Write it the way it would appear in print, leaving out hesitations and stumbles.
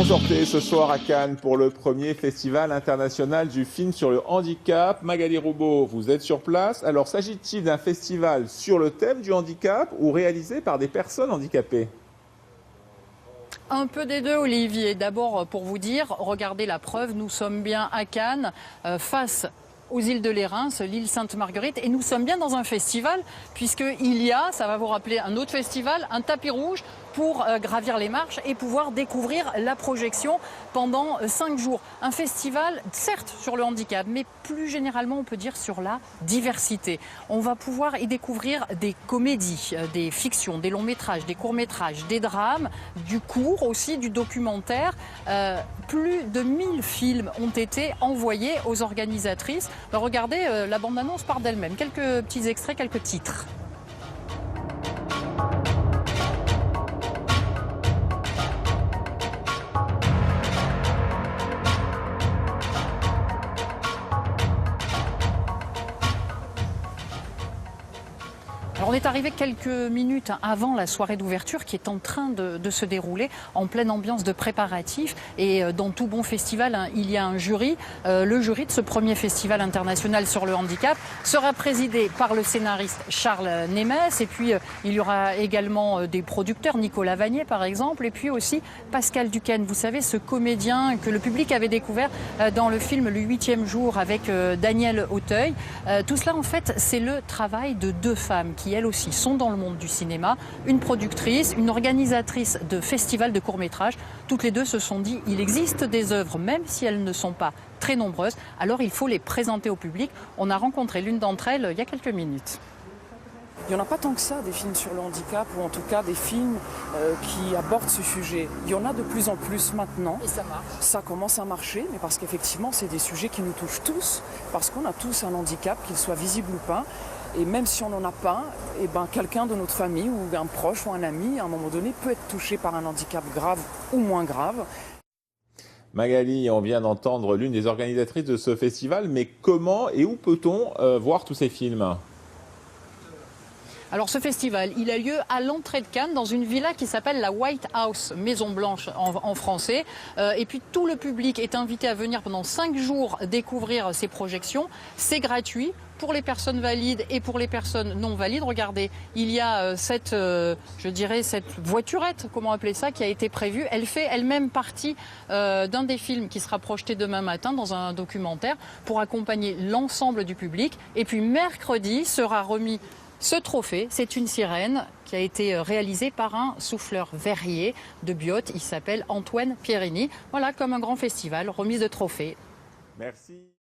sortez ce soir à Cannes pour le premier festival international du film sur le handicap. Magali Roubaud, vous êtes sur place. Alors, s'agit-il d'un festival sur le thème du handicap ou réalisé par des personnes handicapées ? Un peu des deux, Olivier. D'abord, pour vous dire, regardez la preuve, nous sommes bien à Cannes, face aux îles de Lérins, l'île Sainte-Marguerite, et nous sommes bien dans un festival, puisqu'il y a, ça va vous rappeler un autre festival, un tapis rouge pour gravir les marches et pouvoir découvrir la projection pendant 5 jours. Un festival, certes, sur le handicap, mais plus généralement, on peut dire sur la diversité. On va pouvoir y découvrir des comédies, des fictions, des longs métrages, des courts métrages, des drames, du court aussi, du documentaire. Plus de 1000 films ont été envoyés aux organisatrices. Regardez, la bande-annonce part d'elle-même. Quelques petits extraits, quelques titres. Alors on est arrivé quelques minutes avant la soirée d'ouverture qui est en train de se dérouler en pleine ambiance de préparatifs. Et dans tout bon festival, il y a un jury. Le jury de ce premier festival international sur le handicap sera présidé par le scénariste Charles Nemes. Et puis il y aura également des producteurs, Nicolas Vanier par exemple. Et puis aussi Pascal Duquesne, vous savez, ce comédien que le public avait découvert dans le film Le 8e jour avec Daniel Auteuil. Tout cela en fait c'est le travail de 2 femmes qui elles aussi sont dans le monde du cinéma, une productrice, une organisatrice de festivals de courts-métrages. Toutes les deux se sont dit, il existe des œuvres, même si elles ne sont pas très nombreuses, alors il faut les présenter au public. On a rencontré l'une d'entre elles il y a quelques minutes. Il n'y en a pas tant que ça, des films sur le handicap, ou en tout cas des films qui abordent ce sujet. Il y en a de plus en plus maintenant. Et ça marche. Ça commence à marcher, mais parce qu'effectivement, c'est des sujets qui nous touchent tous, parce qu'on a tous un handicap, qu'il soit visible ou pas. Et même si on n'en a pas, eh ben, quelqu'un de notre famille ou un proche ou un ami, à un moment donné, peut être touché par un handicap grave ou moins grave. Magali, on vient d'entendre l'une des organisatrices de ce festival, mais comment et où peut-on voir tous ces films ? Alors ce festival, il a lieu à l'entrée de Cannes dans une villa qui s'appelle la White House, Maison Blanche en français. Et puis tout le public est invité à venir pendant 5 jours découvrir ces projections. C'est gratuit pour les personnes valides et pour les personnes non valides. Regardez, il y a cette voiturette, comment appeler ça, qui a été prévue. Elle fait elle-même partie d'un des films qui sera projeté demain matin dans un documentaire pour accompagner l'ensemble du public. Et puis mercredi sera remis ce trophée. C'est une sirène qui a été réalisée par un souffleur verrier de Biot. Il s'appelle Antoine Pierini. Voilà, comme un grand festival, remise de trophées. Merci.